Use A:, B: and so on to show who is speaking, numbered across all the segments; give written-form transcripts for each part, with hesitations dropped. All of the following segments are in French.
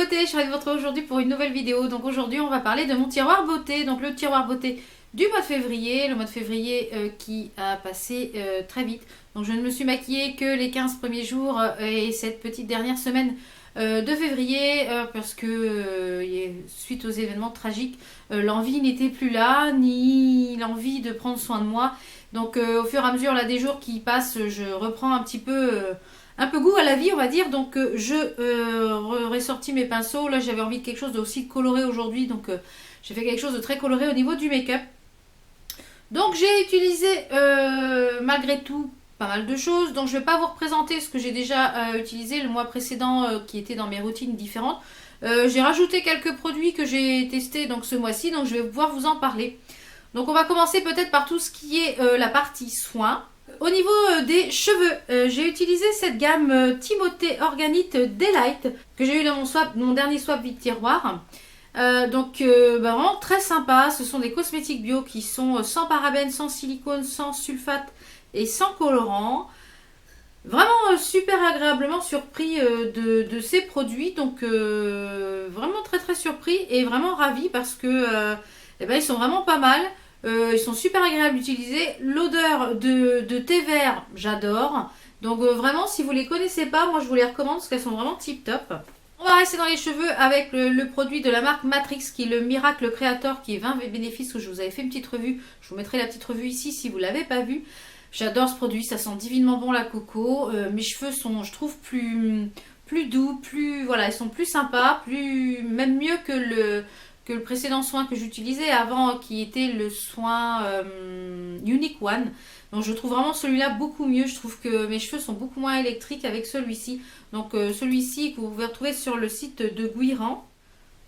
A: beauté, je suis ravie de vous retrouver aujourd'hui pour une nouvelle vidéo. Donc aujourd'hui on va parler de mon tiroir beauté, donc le tiroir beauté du mois de février, le mois de février qui a passé très vite. Donc je ne me suis maquillée que les 15 premiers jours et cette petite dernière semaine de février parce que suite aux événements tragiques, l'envie n'était plus là, ni l'envie de prendre soin de moi. Donc au fur et à mesure là, des jours qui passent, je reprends un peu goût à la vie, on va dire. Donc je ressorti mes pinceaux. Là j'avais envie de quelque chose d'aussi coloré aujourd'hui, donc j'ai fait quelque chose de très coloré au niveau du make-up. Donc j'ai utilisé malgré tout pas mal de choses, donc je ne vais pas vous représenter ce que j'ai déjà utilisé le mois précédent qui était dans mes routines différentes. J'ai rajouté quelques produits que j'ai testés donc ce mois-ci, donc je vais pouvoir vous en parler. Donc on va commencer peut-être par tout ce qui est la partie soins. Au niveau des cheveux, j'ai utilisé cette gamme Timothée Organite Delight que j'ai eu dans mon dernier swap vide tiroir. Vraiment très sympa. Ce sont des cosmétiques bio qui sont sans parabènes, sans silicone, sans sulfate et sans colorant. Vraiment super agréablement surpris de ces produits. Donc vraiment très très surpris et vraiment ravi parce que ils sont vraiment pas mal. Ils sont super agréables à utiliser. L'odeur de thé vert, j'adore. Donc vraiment, si vous les connaissez pas, moi je vous les recommande parce qu'elles sont vraiment tip top. On va rester dans les cheveux avec le produit de la marque Matrix qui est le Miracle Creator qui est 20 bénéfices où je vous avais fait une petite revue. Je vous mettrai la petite revue ici si vous ne l'avez pas vue. J'adore ce produit, ça sent divinement bon la coco. Mes cheveux sont, je trouve, plus doux, voilà, ils sont plus sympas, même mieux que le précédent soin que j'utilisais avant qui était le soin Unique One. Donc je trouve vraiment celui-là beaucoup mieux. Je trouve que mes cheveux sont beaucoup moins électriques avec celui-ci. Donc celui-ci que vous pouvez retrouver sur le site de Guiran.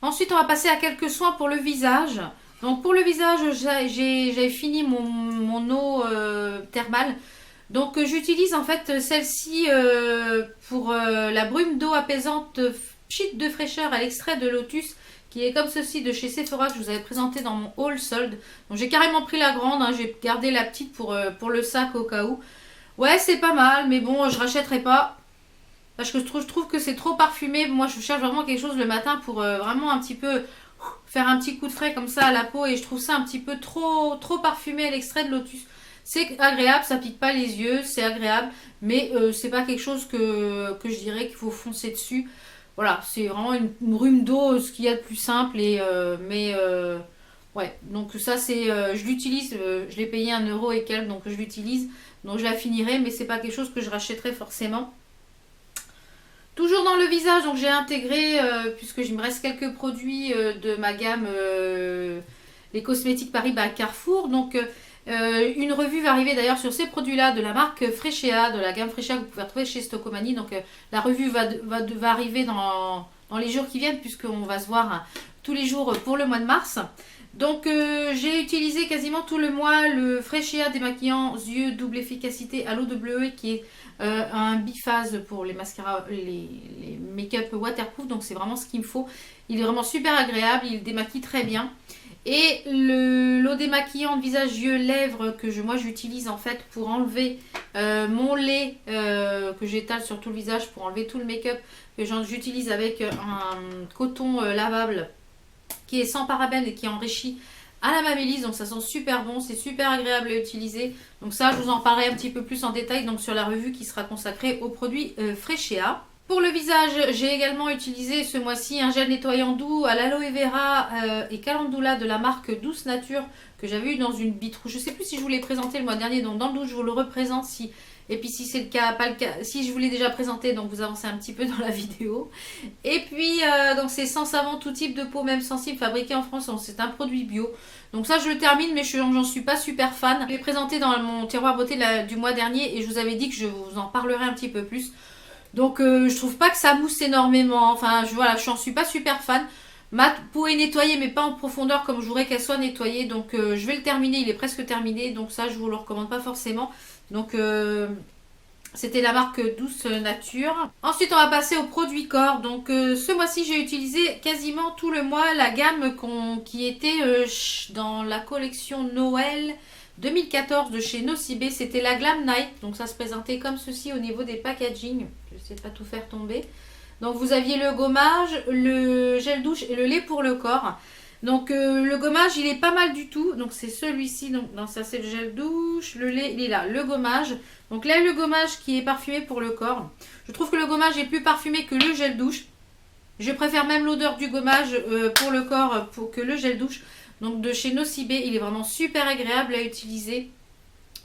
A: Ensuite on va passer à quelques soins pour le visage. Donc pour le visage j'ai fini mon eau thermale. Donc j'utilise en fait celle-ci pour la brume d'eau apaisante Pchit de fraîcheur à l'extrait de lotus qui est comme ceci de chez Sephora que je vous avais présenté dans mon haul solde. Donc j'ai carrément pris la grande, hein, j'ai gardé la petite pour le sac au cas où. Ouais, c'est pas mal, mais bon, je rachèterai pas. Parce que je trouve que c'est trop parfumé. Moi, je cherche vraiment quelque chose le matin pour vraiment un petit peu faire un petit coup de frais comme ça à la peau. Et je trouve ça un petit peu trop parfumé à l'extrait de lotus. C'est agréable, ça pique pas les yeux, c'est agréable. Mais c'est pas quelque chose que je dirais qu'il faut foncer dessus. Voilà, c'est vraiment une brume d'eau, ce qu'il y a de plus simple. Ouais, donc ça c'est, je l'utilise, je l'ai payé 1 euro et quelques, donc je l'utilise. Donc je la finirai, mais c'est pas quelque chose que je rachèterai forcément. Toujours dans le visage, donc j'ai intégré, puisque il me reste quelques produits de ma gamme, les cosmétiques Paris by Carrefour. Donc une revue va arriver d'ailleurs sur ces produits-là de la marque Freccia, de la gamme Freccia que vous pouvez retrouver chez Stocomanie. Donc la revue va arriver dans les jours qui viennent, puisqu'on va se voir tous les jours pour le mois de mars. Donc j'ai utilisé quasiment tout le mois le Freccia démaquillant yeux double efficacité à l'eau de bleuet qui est un biphase pour les mascaras, les make-up waterproof. Donc c'est vraiment ce qu'il me faut. Il est vraiment super agréable, il démaquille très bien. Et l'eau démaquillant de visage, yeux, lèvres que moi j'utilise en fait pour enlever mon lait que j'étale sur tout le visage pour enlever tout le make-up que j'utilise avec un coton lavable qui est sans parabènes et qui est enrichi à la mamélise. Donc ça sent super bon, c'est super agréable à utiliser. Donc ça, je vous en parlerai un petit peu plus en détail donc sur la revue qui sera consacrée aux produits Freccia. Pour le visage, j'ai également utilisé ce mois-ci un gel nettoyant doux à l'aloe vera et calendula de la marque Douce Nature que j'avais eu dans une bitrou. Je ne sais plus si je vous l'ai présenté le mois dernier, donc dans le doute je vous le représente. Et puis si c'est le cas, pas le cas, si je vous l'ai déjà présenté, donc vous avancez un petit peu dans la vidéo. Et puis donc c'est sans savon, tout type de peau, même sensible, fabriqué en France. C'est un produit bio. Donc ça je le termine, mais j'en suis pas super fan. Je l'ai présenté dans mon tiroir beauté du mois dernier et je vous avais dit que je vous en parlerai un petit peu plus. Donc je trouve pas que ça mousse énormément. Enfin voilà, je n'en suis pas super fan. Ma peau est nettoyée mais pas en profondeur comme je voudrais qu'elle soit nettoyée. Donc je vais le terminer, il est presque terminé. Donc ça je vous le recommande pas forcément. Donc c'était la marque Douce Nature. Ensuite on va passer aux produits corps. Donc ce mois-ci j'ai utilisé quasiment tout le mois la gamme qui était dans la collection Noël 2014 de chez Nocibé. C'était la Glam Night. Donc ça se présentait comme ceci au niveau des packaging. Je ne sais pas tout faire tomber. Donc vous aviez le gommage, le gel douche et le lait pour le corps. Donc le gommage il est pas mal du tout. Donc c'est celui-ci. Donc non, ça c'est le gel douche, le lait il est là, le gommage. Donc là le gommage qui est parfumé pour le corps. Je trouve que le gommage est plus parfumé que le gel douche. Je préfère même l'odeur du gommage pour le corps que le gel douche. Donc de chez Nocibé, il est vraiment super agréable à utiliser.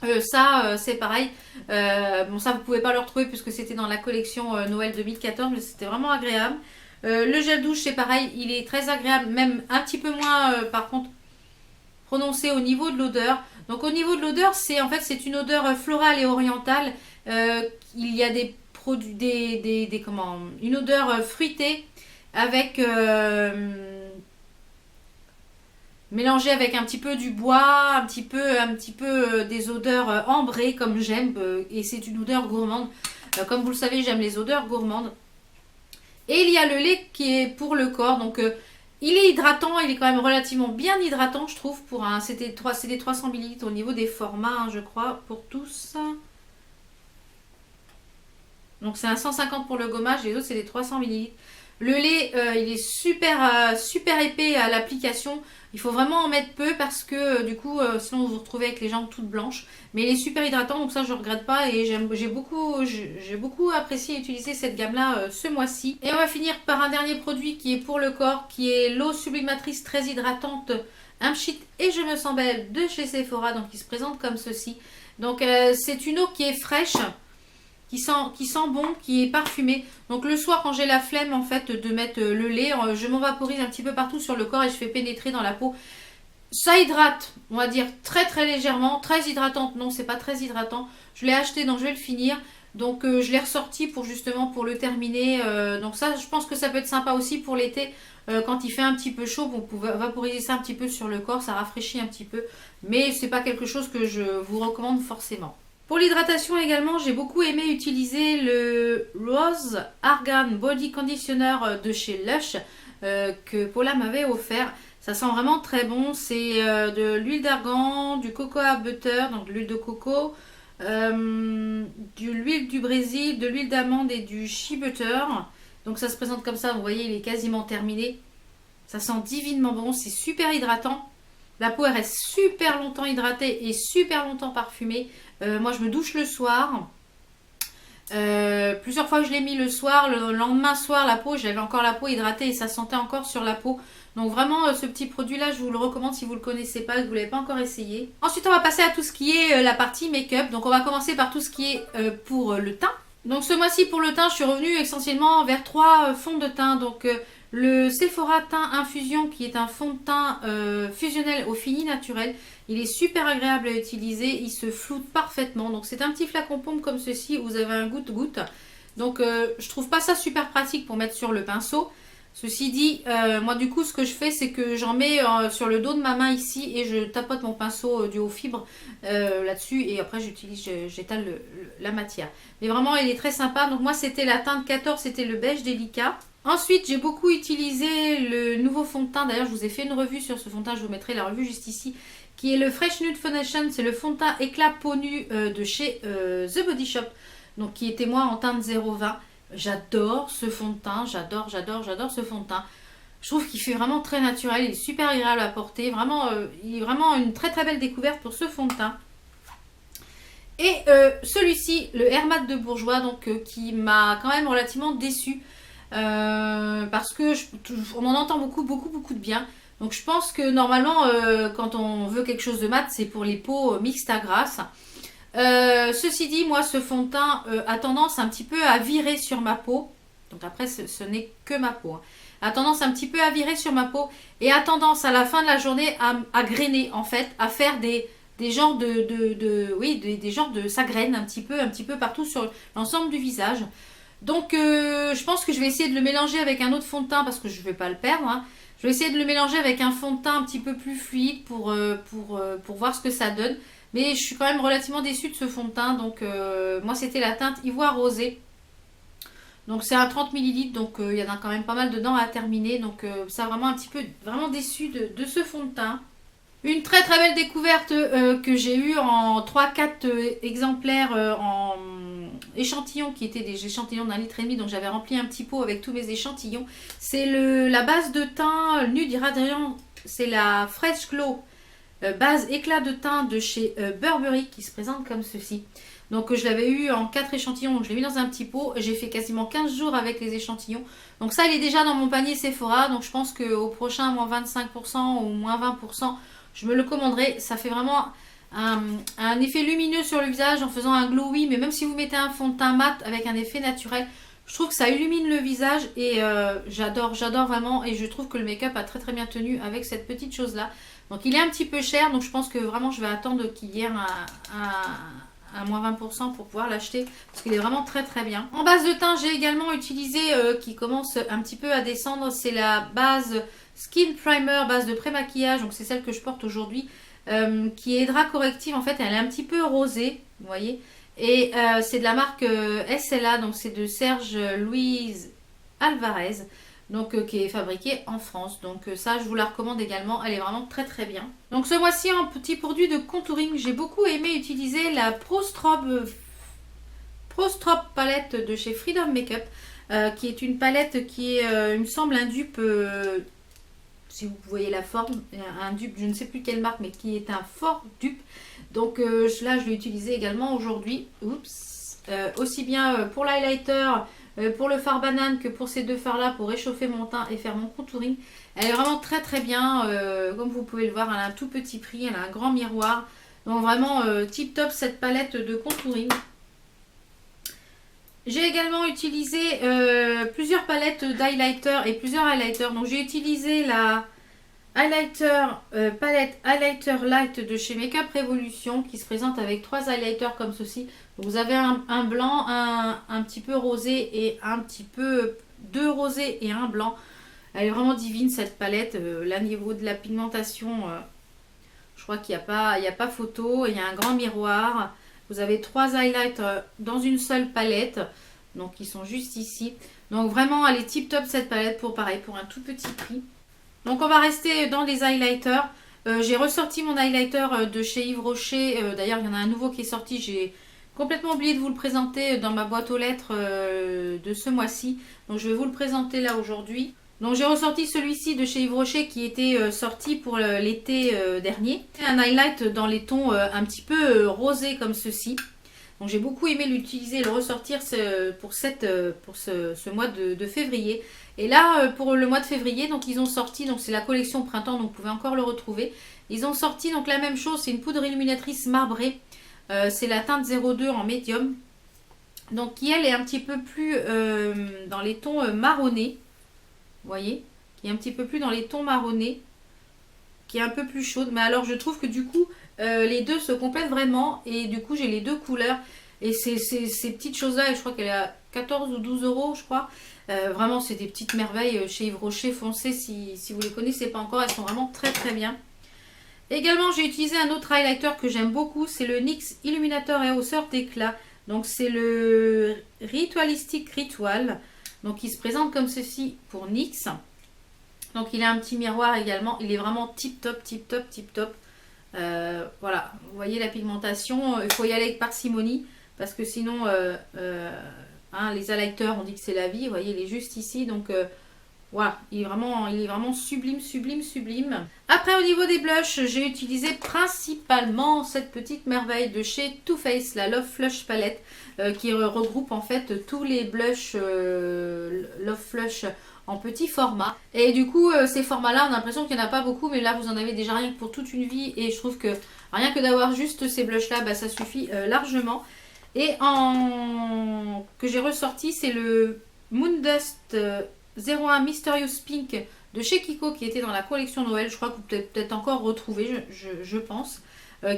A: C'est pareil. Bon, ça, vous pouvez pas le retrouver puisque c'était dans la collection Noël 2014, mais c'était vraiment agréable. Le gel douche, c'est pareil. Il est très agréable, même un petit peu moins, par contre, prononcé au niveau de l'odeur. Donc, au niveau de l'odeur, c'est une odeur florale et orientale. Il y a des produits, une odeur fruitée avec mélangé avec un petit peu du bois, un petit peu des odeurs ambrées comme j'aime, et c'est une odeur gourmande. Comme vous le savez, j'aime les odeurs gourmandes. Et il y a le lait qui est pour le corps, donc il est hydratant, il est quand même relativement bien hydratant, je trouve. C'est des 300 ml au niveau des formats, hein, je crois, pour tous. Donc c'est un 150 pour le gommage, les autres c'est des 300 ml. Le lait, il est super épais à l'application. Il faut vraiment en mettre peu parce que du coup, sinon vous vous retrouvez avec les jambes toutes blanches. Mais il est super hydratant, donc ça je ne regrette pas. Et j'ai beaucoup apprécié utiliser cette gamme-là ce mois-ci. Et on va finir par un dernier produit qui est pour le corps, qui est l'eau sublimatrice très hydratante Amchit et Je me sens belle de chez Sephora. Donc il se présente comme ceci. Donc c'est une eau qui est fraîche. Qui sent bon, qui est parfumé. Donc le soir quand j'ai la flemme en fait de mettre le lait, je m'en vaporise un petit peu partout sur le corps et je fais pénétrer dans la peau. Ça hydrate, on va dire très très légèrement, très hydratante. Non, c'est pas très hydratant. Je l'ai acheté donc je vais le finir. Donc je l'ai ressorti pour le terminer. Donc ça je pense que ça peut être sympa aussi pour l'été. Quand il fait un petit peu chaud, vous pouvez vaporiser ça un petit peu sur le corps, ça rafraîchit un petit peu. Mais c'est pas quelque chose que je vous recommande forcément. Pour l'hydratation également, j'ai beaucoup aimé utiliser le Rose Argan Body Conditioner de chez Lush que Paula m'avait offert. Ça sent vraiment très bon. C'est de l'huile d'argan, du cocoa butter, donc de l'huile de coco, de l'huile du Brésil, de l'huile d'amande et du shea butter. Donc ça se présente comme ça, vous voyez, il est quasiment terminé. Ça sent divinement bon, c'est super hydratant. La peau elle reste super longtemps hydratée et super longtemps parfumée. Moi je me douche le soir. Plusieurs fois que je l'ai mis le soir, le lendemain soir j'avais encore la peau hydratée et ça sentait encore sur la peau. Donc vraiment ce petit produit là je vous le recommande si vous ne le connaissez pas et que vous ne l'avez pas encore essayé. Ensuite on va passer à tout ce qui est la partie make-up. Donc on va commencer par tout ce qui est pour le teint. Donc ce mois-ci pour le teint je suis revenue essentiellement vers 3 fonds de teint. Donc le Sephora Teint Infusion qui est un fond de teint fusionnel au fini naturel. Il est super agréable à utiliser, il se floute parfaitement. Donc c'est un petit flacon pompe comme ceci où vous avez un goutte-goutte. Donc je trouve pas ça super pratique pour mettre sur le pinceau. Ceci dit, moi du coup ce que je fais c'est que j'en mets sur le dos de ma main ici et je tapote mon pinceau du haut fibre là-dessus et après j'étale la matière. Mais vraiment il est très sympa. Donc moi c'était la teinte 14, c'était le beige délicat. Ensuite, j'ai beaucoup utilisé le nouveau fond de teint. D'ailleurs, je vous ai fait une revue sur ce fond de teint. Je vous mettrai la revue juste ici. Qui est le Fresh Nude Foundation. C'est le fond de teint éclat peau nue de chez The Body Shop. Donc, qui était moi en teinte 0,20. J'adore ce fond de teint. J'adore ce fond de teint. Je trouve qu'il fait vraiment très naturel. Il est super agréable à porter. Vraiment, il est vraiment une très très belle découverte pour ce fond de teint. Et celui-ci, le Air Mat de Bourjois. Donc, qui m'a quand même relativement déçue. Parce que on en entend beaucoup de bien. Donc je pense que normalement quand on veut quelque chose de mat c'est pour les peaux mixtes à grasse. Ceci dit moi ce fond de teint a tendance un petit peu à virer sur ma peau. Donc après ce n'est que ma peau. A tendance un petit peu à virer sur ma peau et a tendance à la fin de la journée à grainer en fait, à faire des genres des genres de ça graine un petit peu partout sur l'ensemble du visage. Donc je pense que je vais essayer de le mélanger avec un autre fond de teint parce que je ne vais pas le perdre. Hein. Je vais essayer de le mélanger avec un fond de teint un petit peu plus fluide pour voir ce que ça donne. Mais je suis quand même relativement déçue de ce fond de teint. Donc moi c'était la teinte Ivoire Rosé. Donc c'est un 30 ml. Donc il y en a quand même pas mal dedans à terminer. Donc ça vraiment vraiment déçue de ce fond de teint. Une très très belle découverte que j'ai eue en 3-4 exemplaires en échantillons qui étaient des échantillons d'1,5 litre, donc j'avais rempli un petit pot avec tous mes échantillons. C'est la base de teint Nude Radiant, c'est la Fresh Glow base éclat de teint de chez Burberry qui se présente comme ceci. Donc je l'avais eu en 4 échantillons, donc je l'ai mis dans un petit pot. J'ai fait quasiment 15 jours avec les échantillons. Donc ça, il est déjà dans mon panier Sephora. Donc je pense qu'au prochain, moins 25% ou moins 20%, je me le commanderai. Ça fait vraiment un effet lumineux sur le visage en faisant un glowy. Mais même si vous mettez un fond de teint mat avec un effet naturel, je trouve que ça illumine le visage. Et j'adore vraiment. Et je trouve que le make-up a très très bien tenu avec cette petite chose-là. Donc il est un petit peu cher. Donc je pense que vraiment je vais attendre qu'il y ait à moins 20% pour pouvoir l'acheter parce qu'il est vraiment très très bien. En base de teint, j'ai également utilisé qui commence un petit peu à descendre, c'est la base Skin Primer, base de pré-maquillage, donc c'est celle que je porte aujourd'hui, qui est Hydra Corrective. En fait, elle est un petit peu rosée, vous voyez, et c'est de la marque SLA, donc c'est de Serge Louise Alvarez. Donc qui est fabriquée en France. Donc ça, je vous la recommande également. Elle est vraiment très très bien. Donc ce mois-ci, en petit produit de contouring, j'ai beaucoup aimé utiliser la Pro Strobe palette de chez Freedom Makeup, qui est une palette qui est, il me semble, un dupe, si vous voyez la forme, un dupe, je ne sais plus quelle marque, mais qui est un fort dupe. Donc là, je l'ai utilisé également aujourd'hui. Oups. Aussi bien pour l'highlighter, pour le fard banane que pour ces deux fards là pour réchauffer mon teint et faire mon contouring. Elle est vraiment très très bien, comme vous pouvez le voir, elle a un tout petit prix, elle a un grand miroir, donc vraiment tip top cette palette de contouring. J'ai également utilisé plusieurs palettes d'highlighter et plusieurs highlighters. Donc j'ai utilisé la palette Highlighter Light de chez Makeup Revolution qui se présente avec 3 highlighters comme ceci. Donc vous avez un blanc, un petit peu rosé et un petit peu 2 rosés et un blanc. Elle est vraiment divine cette palette. Là, au niveau de la pigmentation, je crois qu'il n'y a pas photo. Il y a un grand miroir. Vous avez 3 highlights dans une seule palette. Donc ils sont juste ici. Donc vraiment elle est tip top cette palette pour un tout petit prix. Donc on va rester dans les highlighters. J'ai ressorti mon highlighter de chez Yves Rocher. D'ailleurs il y en a un nouveau qui est sorti. J'ai complètement oublié de vous le présenter dans ma boîte aux lettres de ce mois-ci. Donc je vais vous le présenter là aujourd'hui. Donc j'ai ressorti celui-ci de chez Yves Rocher qui était sorti pour l'été dernier. C'est un highlight dans les tons un petit peu rosés comme ceci. Donc j'ai beaucoup aimé l'utiliser et le ressortir pour ce mois de février. Et là pour le mois de février, donc ils ont sorti, donc c'est la collection printemps, donc vous pouvez encore le retrouver. Ils ont sorti donc la même chose, c'est une poudre illuminatrice marbrée. C'est la teinte 02 en médium. Donc qui elle est un petit peu plus dans les tons marronnés. Vous voyez, qui est un petit peu plus dans les tons marronnés, qui est un peu plus chaude. Mais alors je trouve que du coup les deux se complètent vraiment et du coup j'ai les deux couleurs. Et ces petites choses là, et je crois qu'elle est à 14 ou 12 euros je crois. Vraiment c'est des petites merveilles chez Yves Rocher. Foncez si vous ne les connaissez pas encore, elles sont vraiment très très bien. Également j'ai utilisé un autre highlighter que j'aime beaucoup, c'est le NYX Illuminateur et hausseur d'éclat. Donc c'est le Ritualistic Ritual. Donc il se présente comme ceci pour NYX. Donc il a un petit miroir également. Il est vraiment tip top, tip top, tip top. Voilà, vous voyez la pigmentation. Il faut y aller avec parcimonie. Parce que sinon, les highlighters, on dit que c'est la vie. Vous voyez, il est juste ici. Donc voilà, il est vraiment sublime, sublime, sublime. Après, au niveau des blushs, j'ai utilisé principalement cette petite merveille de chez Too Faced, la Love Flush Palette, qui regroupe en fait tous les blushs Love Flush en petit format. Et du coup, ces formats-là, on a l'impression qu'il n'y en a pas beaucoup, mais là, vous en avez déjà rien que pour toute une vie. Et je trouve que rien que d'avoir juste ces blushs-là, bah, ça suffit largement. Et que j'ai ressorti, c'est le Moondust 01 Mysterious Pink de chez Kiko qui était dans la collection Noël. Je crois que vous pouvez peut-être encore retrouver, je pense.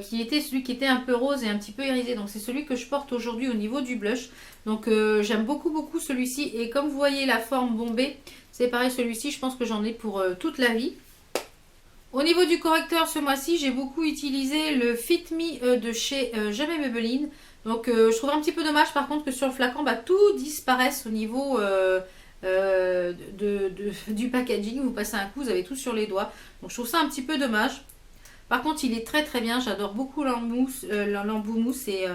A: Qui était celui qui était un peu rose et un petit peu irisé. Donc c'est celui que je porte aujourd'hui au niveau du blush. Donc j'aime beaucoup beaucoup celui-ci. Et comme vous voyez la forme bombée, c'est pareil, celui-ci je pense que j'en ai pour toute la vie. Au niveau du correcteur ce mois-ci, j'ai beaucoup utilisé le Fit Me de chez Jamais Maybelline. Donc je trouve un petit peu dommage par contre que sur le flacon, bah, tout disparaisse au niveau du packaging. Vous passez un coup, vous avez tout sur les doigts. Donc je trouve ça un petit peu dommage. Par contre, il est très très bien. J'adore beaucoup l'embout mousse. Et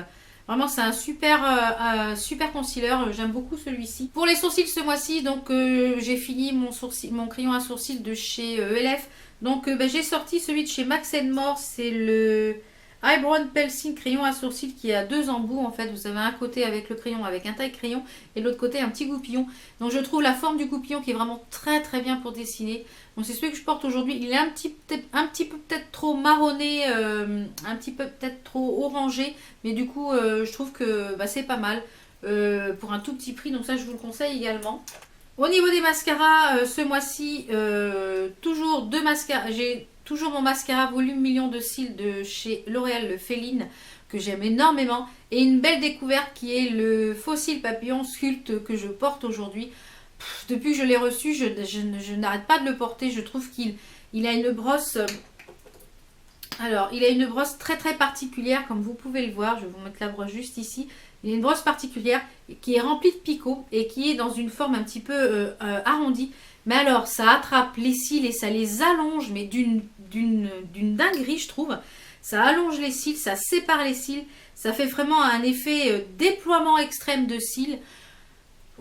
A: Vraiment, c'est un super concealer. J'aime beaucoup celui-ci. Pour les sourcils ce mois-ci, donc j'ai fini mon crayon à sourcils de chez ELF. Donc j'ai sorti celui de chez Max More. C'est le Eyebrow Pencil crayon à sourcils qui a deux embouts en fait. Vous avez un côté avec le crayon avec un taille crayon et l'autre côté un petit goupillon. Donc je trouve la forme du goupillon qui est vraiment très bien pour dessiner. Donc c'est celui que je porte aujourd'hui. Il est un petit peu peut-être trop marronné, un petit peu peut-être trop orangé, mais du coup je trouve que c'est pas mal pour un tout petit prix. Donc ça je vous le conseille également. Au niveau des mascaras, ce mois-ci, toujours deux mascaras. J'ai toujours mon mascara volume million de cils de chez L'Oréal, le Féline, que j'aime énormément. Et une belle découverte qui est le Fossil Papillon Sculpt que je porte aujourd'hui. Depuis que je l'ai reçu, je n'arrête pas de le porter. Je trouve qu'il a une brosse... Alors, il a une brosse très particulière, comme vous pouvez le voir. Je vais vous mettre la brosse juste ici. Il a une brosse particulière qui est remplie de picots et qui est dans une forme un petit peu arrondie. Mais alors, ça attrape les cils et ça les allonge, mais d'une dinguerie, je trouve. Ça allonge les cils, ça sépare les cils. Ça fait vraiment un effet déploiement extrême de cils.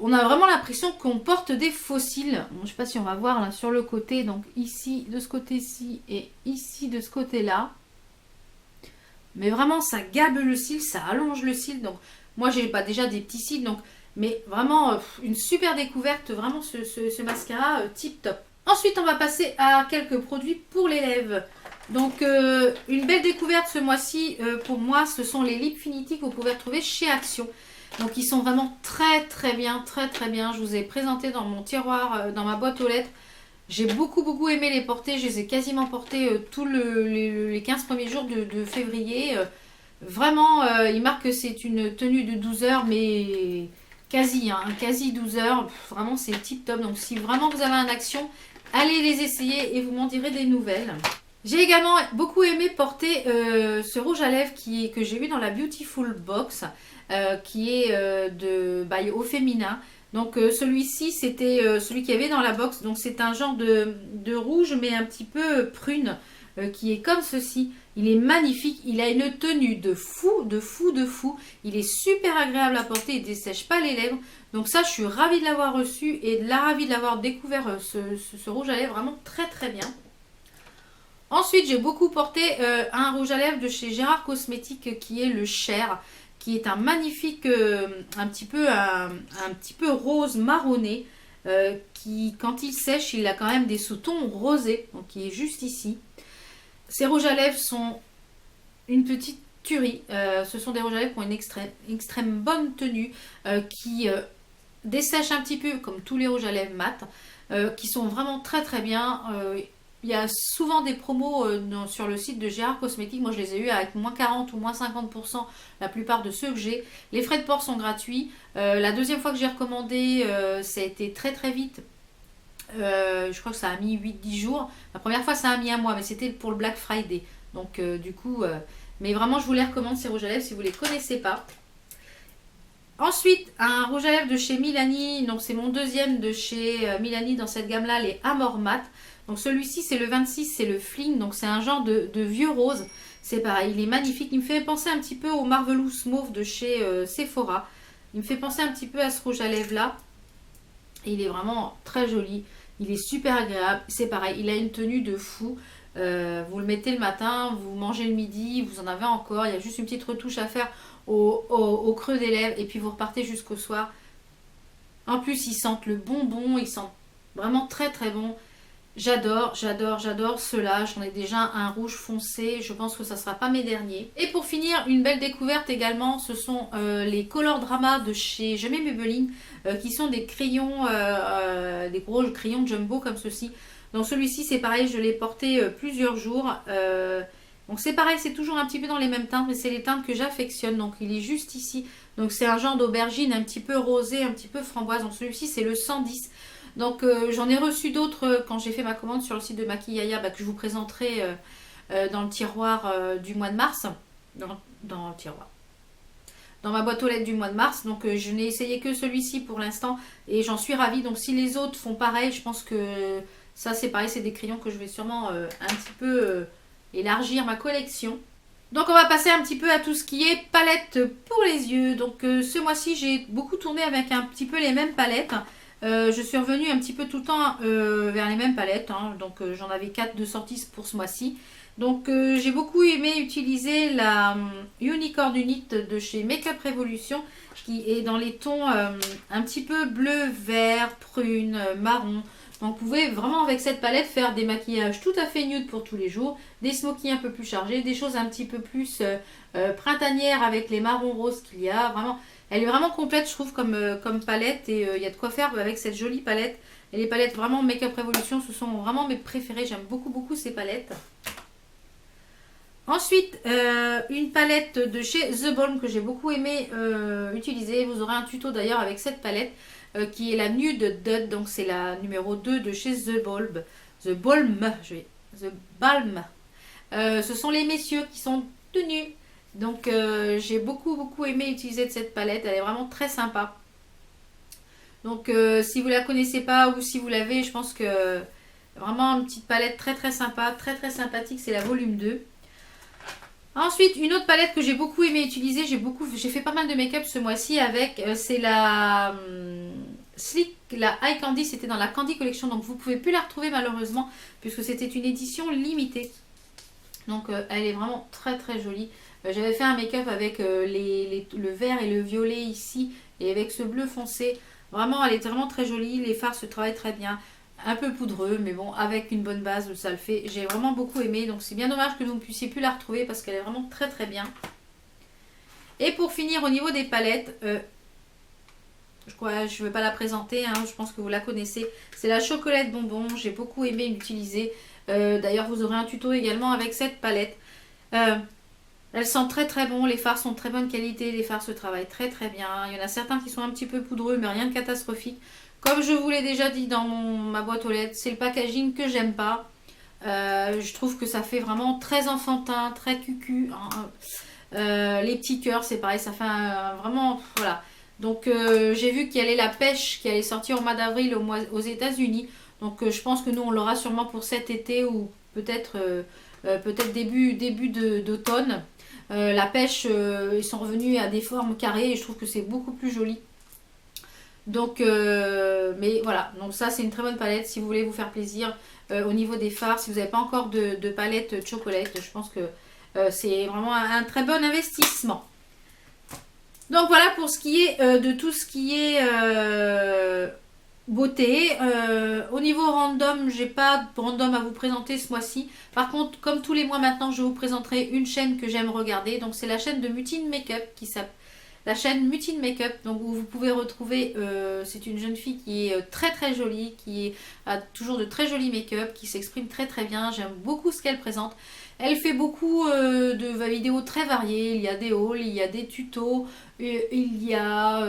A: On a vraiment l'impression qu'on porte des faux cils. Bon, je ne sais pas si on va voir là sur le côté. Donc ici, de ce côté-ci et ici, de ce côté-là. Mais vraiment, ça gabe le cil, ça allonge le cil. Donc moi, j'ai pas déjà des petits cils. Donc, mais vraiment, une super découverte. Vraiment, ce mascara tip top. Ensuite, on va passer à quelques produits pour les lèvres. Donc, une belle découverte ce mois-ci pour moi, ce sont les Lipfinity que vous pouvez retrouver chez Action. Donc ils sont vraiment très bien. Je vous ai présenté dans mon tiroir, dans ma boîte aux lettres. J'ai beaucoup aimé les porter. Je les ai quasiment portés tous les 15 premiers jours de février. Vraiment, il marque que c'est une tenue de 12 heures, mais quasi 12 heures. Vraiment, c'est tip top. Donc si vraiment vous avez un Action, allez les essayer et vous m'en direz des nouvelles. J'ai également beaucoup aimé porter ce rouge à lèvres que j'ai eu dans la Beautiful Box. Qui est de by Au Féminin. Donc celui-ci c'était celui qu'il y avait dans la box. Donc c'est un genre de rouge mais un petit peu prune qui est comme ceci. Il est magnifique, il a une tenue de fou. Il est super agréable à porter, il ne dessèche pas les lèvres. Donc ça je suis ravie de l'avoir reçu et ravie de l'avoir découvert ce rouge à lèvres vraiment très bien. Ensuite j'ai beaucoup porté un rouge à lèvres de chez Gérard Cosmétiques qui est le Cher, qui est un magnifique, un petit peu rose marronné, qui quand il sèche, il a quand même des sous-tons rosés, donc qui est juste ici. Ces rouges à lèvres sont une petite tuerie. Ce sont des rouges à lèvres qui ont une extrême bonne tenue, qui dessèchent un petit peu comme tous les rouges à lèvres mat, qui sont vraiment très bien. Il y a souvent des promos sur le site de Gérard Cosmétiques. Moi, je les ai eu avec moins 40 ou moins 50% la plupart de ceux que j'ai. Les frais de port sont gratuits. La deuxième fois que j'ai recommandé, ça a été très vite. Je crois que ça a mis 8-10 jours. La première fois, ça a mis un mois, mais c'était pour le Black Friday. Donc, du coup... mais vraiment, je vous les recommande, ces rouges à lèvres, si vous ne les connaissez pas. Ensuite, un rouge à lèvres de chez Milani. Donc, c'est mon deuxième de chez Milani dans cette gamme-là, les Amor Mat. Donc celui-ci c'est le 26, c'est le Fling, donc c'est un genre de vieux rose. C'est pareil, il est magnifique, il me fait penser un petit peu au Marvelous Mauve de chez Sephora. Il me fait penser un petit peu à ce rouge à lèvres là. Et il est vraiment très joli, il est super agréable. C'est pareil, il a une tenue de fou. Vous le mettez le matin, vous mangez le midi, vous en avez encore. Il y a juste une petite retouche à faire au creux des lèvres et puis vous repartez jusqu'au soir. En plus ils sentent le bonbon, ils sentent vraiment très bon. J'adore ceux-là. J'en ai déjà un rouge foncé. Je pense que ça ne sera pas mes derniers. Et pour finir, une belle découverte également, ce sont les Color Drama de chez Jamais Maybelline, qui sont des crayons, des gros crayons jumbo comme ceci. Donc celui-ci, c'est pareil, je l'ai porté plusieurs jours. Donc c'est pareil, c'est toujours un petit peu dans les mêmes teintes, mais c'est les teintes que j'affectionne. Donc il est juste ici. Donc c'est un genre d'aubergine un petit peu rosé, un petit peu framboise. Donc celui-ci, c'est le 110. Donc j'en ai reçu d'autres quand j'ai fait ma commande sur le site de Maquillaya, que je vous présenterai dans le tiroir du mois de mars. Dans le tiroir. Dans ma boîte aux lettres du mois de mars. Donc je n'ai essayé que celui-ci pour l'instant et j'en suis ravie. Donc si les autres font pareil, je pense que ça c'est pareil, c'est des crayons que je vais sûrement un petit peu élargir ma collection. Donc on va passer un petit peu à tout ce qui est palette pour les yeux. Donc ce mois-ci j'ai beaucoup tourné avec un petit peu les mêmes palettes. Je suis revenue un petit peu tout le temps vers les mêmes palettes. Hein. Donc j'en avais 4 de sorties pour ce mois-ci. Donc j'ai beaucoup aimé utiliser la Unicorn Unit de chez Makeup Revolution qui est dans les tons un petit peu bleu, vert, prune, marron. Donc vous pouvez vraiment avec cette palette faire des maquillages tout à fait nude pour tous les jours, des smokies un peu plus chargés, des choses un petit peu plus printanières avec les marrons roses qu'il y a. Vraiment, elle est vraiment complète je trouve comme palette et il y a de quoi faire avec cette jolie palette. Et les palettes vraiment Makeup Revolution, ce sont vraiment mes préférées, j'aime beaucoup ces palettes. Ensuite, une palette de chez The Balm que j'ai beaucoup aimé utiliser. Vous aurez un tuto d'ailleurs avec cette palette qui est la Nude Dud. Donc c'est la numéro 2 de chez The Balm. The Balm. Ce sont les messieurs qui sont tenus. Donc j'ai beaucoup aimé utiliser de cette palette. Elle est vraiment très sympa. Donc si vous la connaissez pas ou si vous l'avez, je pense que vraiment une petite palette très sympa, très sympathique. C'est la volume 2. Ensuite, une autre palette que j'ai beaucoup aimé utiliser, j'ai fait pas mal de make-up ce mois-ci avec, c'est la Sleek, la Eye Candy, c'était dans la Candy Collection, donc vous ne pouvez plus la retrouver malheureusement, puisque c'était une édition limitée. Donc elle est vraiment très jolie. J'avais fait un make-up avec le vert et le violet ici, et avec ce bleu foncé. Vraiment, elle est vraiment très jolie, les fards se travaillent très bien. Un peu poudreux, mais bon, avec une bonne base, ça le fait. J'ai vraiment beaucoup aimé, donc c'est bien dommage que vous ne puissiez plus la retrouver parce qu'elle est vraiment très bien. Et pour finir, au niveau des palettes, je ne vais pas la présenter, hein, je pense que vous la connaissez. C'est la Chocolate Bonbon, j'ai beaucoup aimé l'utiliser. D'ailleurs, vous aurez un tuto également avec cette palette. Elle sent très bon, les fards sont de très bonne qualité, les fards se travaillent très bien. Il y en a certains qui sont un petit peu poudreux, mais rien de catastrophique. Comme je vous l'ai déjà dit dans ma boîte aux lettres, c'est le packaging que j'aime pas. Je trouve que ça fait vraiment très enfantin, très cucu. Les petits cœurs, c'est pareil, ça fait vraiment... Voilà. Donc j'ai vu qu'il y allait la pêche qui allait sortir au mois d'avril aux États-Unis. Donc je pense que nous on l'aura sûrement pour cet été ou peut-être début d'automne. La pêche, ils sont revenus à des formes carrées et je trouve que c'est beaucoup plus joli. Donc, mais voilà, donc ça c'est une très bonne palette si vous voulez vous faire plaisir au niveau des fards. Si vous n'avez pas encore de palette chocolate, je pense que c'est vraiment un très bon investissement. Donc voilà pour ce qui est de tout ce qui est beauté. Au niveau random, j'ai pas de random à vous présenter ce mois-ci. Par contre, comme tous les mois maintenant, je vous présenterai une chaîne que j'aime regarder. Donc c'est la chaîne de Mutine Makeup qui s'appelle... La chaîne Mutine Makeup, donc où vous pouvez retrouver, c'est une jeune fille qui est très jolie, qui a toujours de très jolis make-up, qui s'exprime très bien, j'aime beaucoup ce qu'elle présente. Elle fait beaucoup de vidéos très variées, il y a des hauls, il y a des tutos, il y a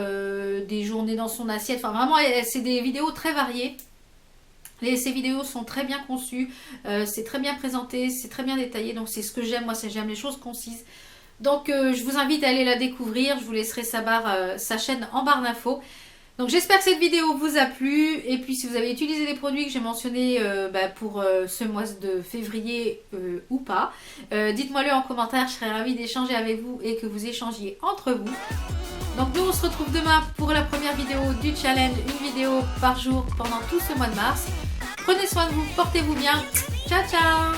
A: des journées dans son assiette, enfin vraiment c'est des vidéos très variées. Ces vidéos sont très bien conçues, c'est très bien présenté, c'est très bien détaillé, donc c'est ce que j'aime, moi j'aime les choses concises. Donc je vous invite à aller la découvrir, je vous laisserai sa chaîne en barre d'infos. Donc j'espère que cette vidéo vous a plu et puis si vous avez utilisé les produits que j'ai mentionnés pour ce mois de février ou pas, dites-moi le en commentaire, je serais ravie d'échanger avec vous et que vous échangiez entre vous. Donc nous on se retrouve demain pour la première vidéo du challenge, une vidéo par jour pendant tout ce mois de mars. Prenez soin de vous, portez-vous bien, ciao ciao.